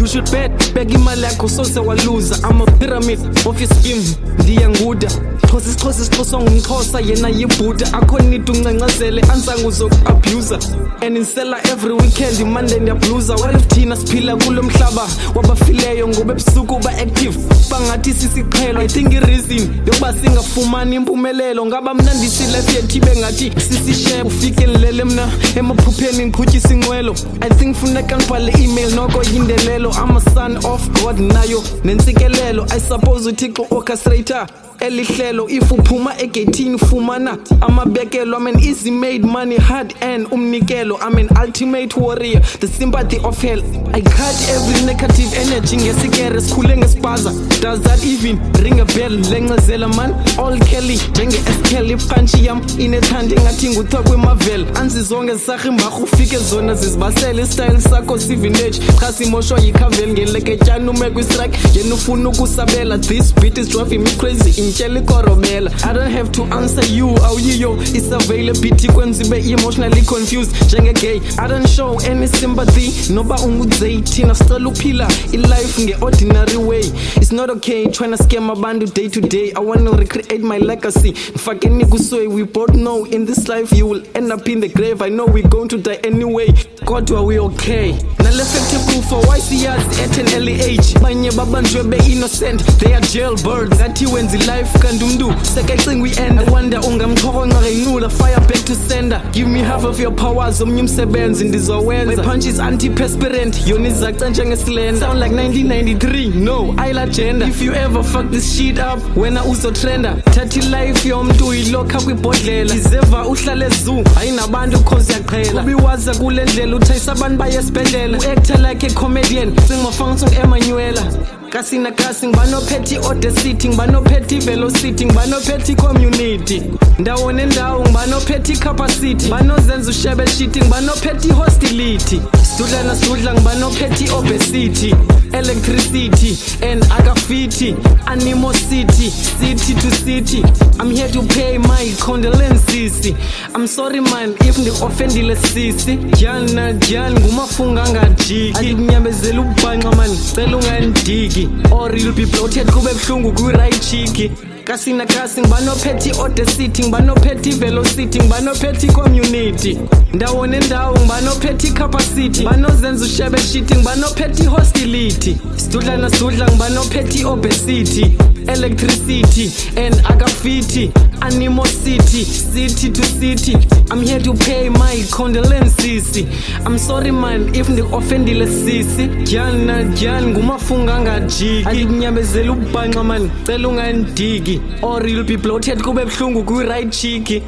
you should bet beg imali yakho sose waluza. I'm a pyramid of your scheme, ndiyanguda Xhosa ngumxhosa yena yibuda akho need uncancazele ansangu zoku-abuser and insela every weekend Monday ndiyabluza. What if thina siphila kulo mhlaba wabafileyo ngoba ebusuku ba-active bangathi sisiqhelo. I think i-reason yokuba singafumani impumelelo ngaba mna ndisilife yethu ibe ngathi sisishare ufikelele mna emaphupheni ngiqhutyisa inqwelo. I think funeka ngibhale email noko yindelelo. I'm a son of God nayo nentsikelelo. I suppose uThixo orchestrator elihlelo if uphuma egethini fumana amabekelo. I'm an easy made money hard and umnikelo. I'm an ultimate warrior, the sympathy of hell. I cut every negative energy ngesikere sikhule ngespaza. Does that even ring a bell? Lencazela man all Kelly njenge Kelly punch yam inethandi ngathi nguthiwa kwemavel. Anzizonke zisahimbarha ufike zona zizibasele istyle sakho sivinage cha simoshwa yikhavel ngeleketyana ume kwistrike yena ufuna ukusabela. This beat is driving me crazy imtshela ikorobela. I don't have to answer you awuyiyo is-availability kwenza ibe emotionally confused njenge-gay. I don't show any sympathy noba unguzay thina sicela uphila i-life nge-ordinary way. It's not okay trying to scam abantu day to day. I want to recreate my legacy ngifake nikuswe. We both know in this life you will end up in the grave. I know we're going to die anyway kodwa we okay. Nalefective proof for why siyazi at an early age banye babanjwe be-innocent they are jailbirds ngathi wenza life kanti umntu sekayicinga uyi-end. I wonder ungamxhokonqa ngenqula fire back to sender. Give me half of your powers omnye umsebenzi ndizowenza. My punch is antiperspirant yona izaca njengeslender. Sound like 1993 no ayilagenda. If you ever fuck this shit up wena uzotrenda. Thatha ilife yomntu uyilokha kwibhodlela dizeva uhlale zoo ayinabantu cause yaqhela. Ubiwaza kule ndlela uthayisa abantu baye esibhedlela. U-actor like a comedian singofanga song Emmanuela. Kasina kasi ngibanophethe i-audacity ngibanophethe i-velocity ngibanophethe i-community ndawo nendawo ngibanophethe i-capacity banozenza ushebe shiti ngibanophethe i-hostility sidudla ngibanophethe i-obesity electricity and akafiti animosity city to city. I'm here to pay my condolences. I'm sorry man if ndi-offendile sisi jana ngumafunga ngajiki ayikunyamezela ubhanqa man cela ungandiki or you'll be bloated kube buhlungu kwi-right cheek. Kasina kasi ngibanophethe i-audacity ngibanophethe i-velocity ngibanophethe i-community ndawo nendawo ngibanophethe i-capacity banozenza ushebe shiti ngibanophethe i-hostility sidudla ngibanophethe i-obesity electricity and akafiti animosity city to city. I'm here to pay my condolences. I'm sorry man if ndi-offendile sisi jana ngumafunga ngajiki ayikunyamezela ubhanqa man cela ungandiki or you'll be bloated kube buhlungu kwi-right cheek.